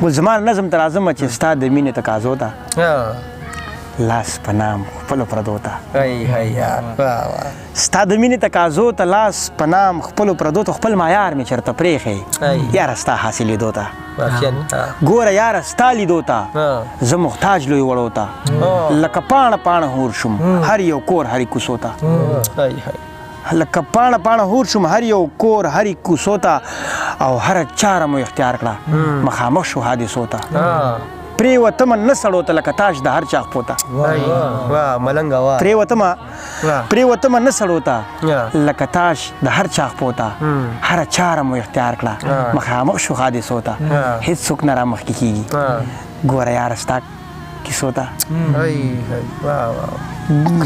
ګل زمان نظم ته راځمه چې ستا د مینې تقاضو ته لاس په نام خپلو پردو ته ستا د مینې تقاضو ته لاس په نام خپلو پردو ته خپل معیار مې چېرته پرېښی یاره ستا حاصلېدو ته ګوره یاره ستا لیدو ته زه محتاج لوی وړو ته لکه پاڼه پاڼه هور شوم هر یو کور هرې کوڅو ته لکه پاڼه پاڼه هور شوم هر یو کور هرې کوڅو ته او هره چاره مو اختیار کړه مخامخ شو حادثو ته پرېوتمه نه سړو ته لکه تاج د هر چا خپو ته پرېوتمه نه سړو ته لکه تاج د هر چا خپو ته هره چاره مو اختیار کړه مخامخ شو حادثو ته هېڅوک نه را مخکې کېږي ګوره یاره ستا کیسو ته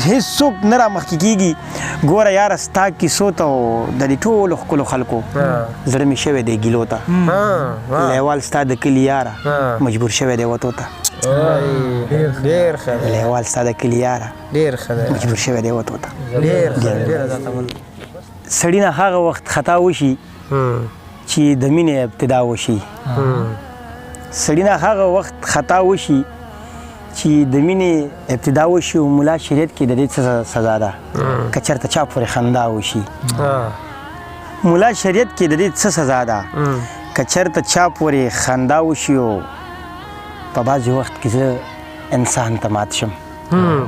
هېڅوک نه را مخکې کېږي ګوره یاره ستا کیسو ته د دې ټولو ښکلو خلکو زړه مې شوی دی ګیلو ته لیوال ستا د کلي یاره مجبور شوی دی وتو ته لیوال ستا د کلي یاره مجبور شوی دی وتو ته سړي نه هغه وخت خطا وشي چې د مینې ابتدا وشي سړي نه هغه وخت خطا وشي چې د مینې ابتدا وشي او ملا شریعت کې د دې څه سزا ده که چېرته چا پورې خندا وشي ملا شریعت کې د دې څه سزا ده که چېرته چا پورې خندا وشي او په بعضې وخت کې زه انسان ته مات شم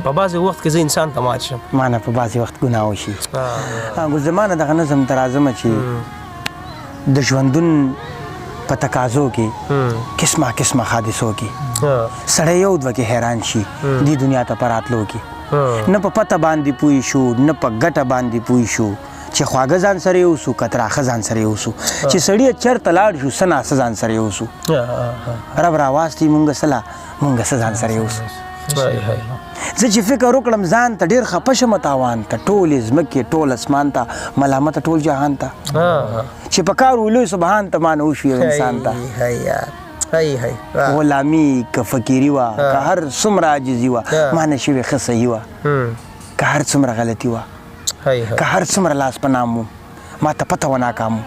په بعضې وخت کې زه انسان ته مات شم ما نه په بعضې وخت ګناه وشي ګل زمانه دغه نظم ته راځمه چې د ژوندون په تقاضو کې قسمه قسمه حادثو کې سړی یو دوه کې حیران شي دې دنیا ته په راتلو کې نه په پته باندې پوه شو نه په ګټه باندې پوه شو چې خواږه ځان سره یوسو که تراخه ځان سره یوسو چې سړی چېرته لاړ شو څه ناڅه ځان سره یوسو رب راواستي مونږ څه مونږ څه ځان سره یوسو زه چې فکر وکړم ځان ته ډېر خفه شم تاوان ته ټولې ځمکې ټول اسمان ته ملامته ټول جهان ته چې په کار ولوی سبحان ته ما نه وشو انسان ته غلامي که فقیري وه که هر څومره عاجزي وه ما نه شوې ښه صحي وه که هر څومره غلطي وه که هر څومره لاس په نام وم ما ته پته و ناکام وم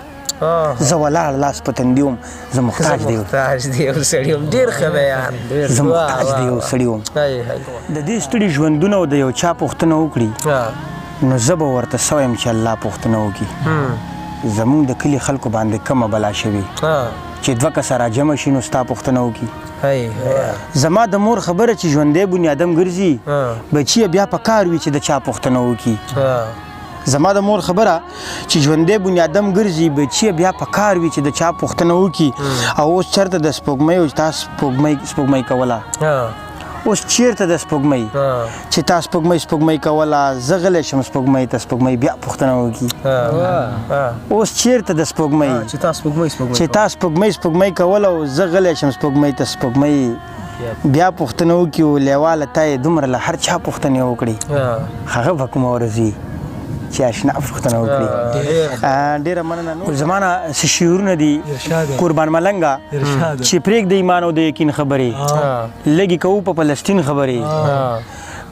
زه ولاړ لاس په تندي وم زه محتاج دی یو سړی وم ډېر ښه بیان زه محتاج دی یو سړي وم د دې ستړي ژوندونه او د یو چا پوښتنه وکړي نو زه به ورته څه وایم چې الله پوښتنه وکړي زمونږ د کلي خلکو باندې کمه بلا شوې چې دوه کسه راجمع شي نو ستا پوښتنه وکړي زما د مور خبره چې ژوندی بنیادم ګرځي بچیه بیا په کار وي چې د چا پوښتنه وکړي زما د مور خبره چې ژوندی بنیادم ګرځي بچیه بیا په کار وي چې د چا پوښتنه وکړي او اوس چېرته د سپوږمۍ او تا سپوږمۍ کوله اوس چېرته د سپوږمۍ چې تا سپوږمۍ کوله زه غلی شم سپوږمۍ ته سپوږمۍ بیا پوښتنه وکړي اوس چېرته د سپوږمۍ چې تا سپوږمۍ کوله او زه غلی شم سپوږمۍ ته سپوږمۍ بیا پوښتنه وکړي او لیواله تا یې دومره له هر چا پوښتنې وکړي هغه به کومه ورځ وي چې اشنا پوښتنه وکړي ډېره مننه زمانه څه شعرونه دي قربان ملنګه چې پرېږده ایمان او د یقین خبرې لږې کوو په فلسطین خبرې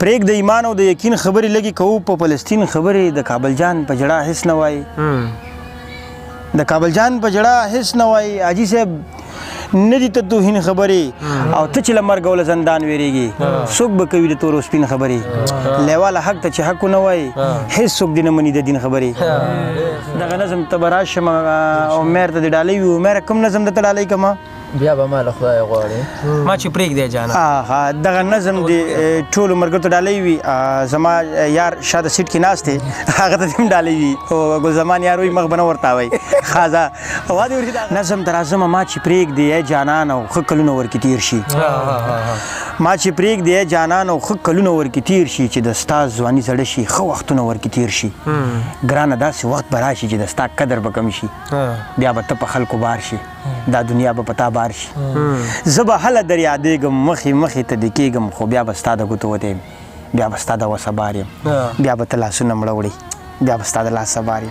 پرېږده ایمان او د یقین خبرې لږې کوو په فلسطین خبرې د کابل جان په جړه هېڅ نه وایي د کابل جان په جړه هېڅ نه وایي حاجي صاحب نه دي ته توهین خبرې او ته چې له مرګ او له زندان ویرېږي څوک به کوي د تور او سپین خبرې لیواله حق ته چې حق ونه وایي هېڅوک دې نه مني د دین خبرې دغه نظم ته به راشم او میر ته دې ډالۍ وي میر کوم نظم درته ډالۍ کړمه بیا به ما له خدایه غواړې ما چې پرېږدی جانا دغه نظم دې ټولو ملګرو ته ډالۍ وي زما یار شاته سیټ کې ناست دی هغه ته دې هم ډالۍ وي او ګلزمان یار وایي مخ به نه ورتاوئ ښه نظم ته راځمه ما چې پرېږدی ای جانان او ښه کلونه ورکې تېر شي ما چې پرېږدی ای جانان او ښه کلونه ورکې تېر شي چې د ستا ځواني زړه شي ښه وختونه ورکې تېر شي ګرانه داسې وخت به راشي چې د ستا قدر به کم شي بیا به ته په خلکو بار شي دا دنیا به په تا بار شي زه به هله در یادېږم مخې مخې ته دې کېږم خو بیا به ستا د ګوتو وتی یم بیا به ستا د وسه بار یم بیا به ته لاسونه مړه وړې بیا به ستا د لاس سبار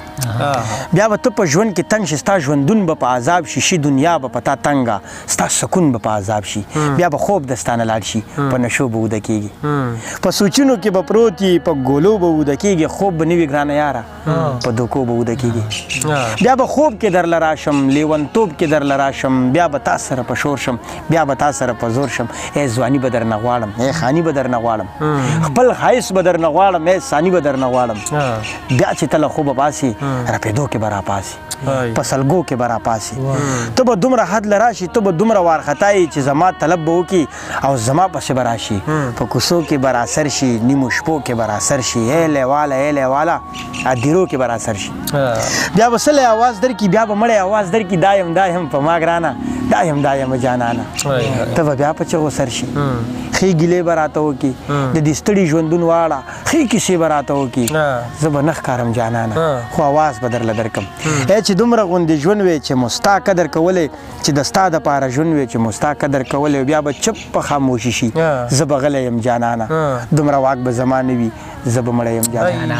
بیا به ته په ژوند کې تنګ شي ستا ژوندون به په عذاب شي شي دنیا به په تا تنګه ستا سکون به په عذاب شي بیا به خوب دستانه لاړ شي په نشو به وده کېږي په سوچونو کې به پروت یي په ګولو به وده کېږي خوب به نه وي ګرانه یاره په دوکو به وده کېږي بیا به خوب کې درله راشم لیونتوب کې درله راشم بیا به تا سره په شور شم بیا به تا سره په زور شم ای ځواني به درنه غواړم ای خاني به درنه غواړم خپل ښایست به درنه غواړم ای ثاني به درنه غواړم بیا چې ته له خوبه پاسې رپېدو کې به راپاسې په سلګو کې به راپاسې ته به دومره حد له راشي ته به دومره وارخطایي چې زما طلب به وکړي او زما پسې به راشي په کوڅو کې به راسر شي نیمو شپو کې به راسر شي ای لیواله ای لیواله ادیرو کې به راسر شي بیا به سلی اواز درکړي بیا به مړی اواز درکړي دا یم په ما ګرانه دا یم جانانه ته به بیا په چغو سر شي ښې ګیلې به راته وکړي د دې ستړي ژوندون واړه ښې کیسې به راته وکړي زه به نه ښکارم جانانه خو اواز به درله درکړم ای چې دومره غوندې ژوند وی چې مو ستا قدر کولی چې د ستا دپاره ژوند وی چې مو ستا قدر کولی بیا به چپ په خاموشي شي زه به غلی یم جانانه دومره واک به زما نه وي زه به مړی یم جانانه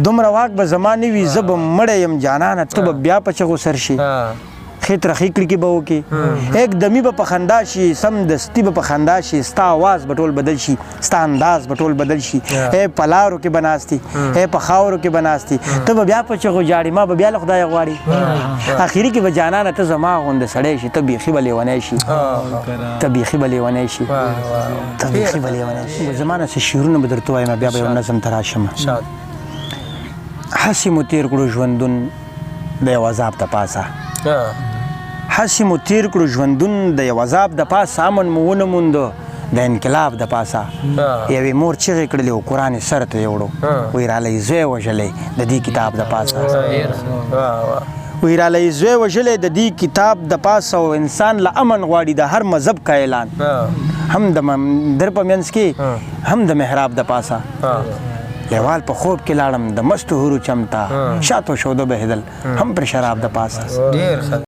دومره واک به زما نه وي زه به مړی یم جانانه ته به بیا په چغو سر شي ښې ترخې کړکې به وکړي एकदمي به په خندا شي سمدستي به په خندا شي ستا آواز به ټول بدل شي ستا انداز به ټول بدل شي ای په لارو کې به ناستې ای په خاورو کې به ناستې ته به بیا په چغو جاړې ما به بیا له خدایه غواړې اخري کې به جانانه ته زما غوندې سړی شي ته بیخي به لیونی شي ته بیخي به لیونی شي ته بیخي به لیونی شي زما نه څه شعرونه به درته وایم بیا به یو نظم ته راشم هسې مو تېر کړو ژوندون د یو عذاب د پاسه هسې مو تېر کړو ژوندون د یو عذاب د پاسه امن مو ونه موندو د انقلاب د پاسه یوې مور چغې کړلې و قرآن یې سر ته یوړو وایي راله یې زوی وژلی د دې کتاب د پاسه وایي راله یې زوی وژلی د دې کتاب د پاسه او انسان له امن غواړي د هر مذهب کا اعلان هم د مندر په منځ کې هم د محراب د پاسه لیوال په خوب کې لاړم د مستو حورو چمتا شاتو شودو بهدل هم پر شراب د پاسه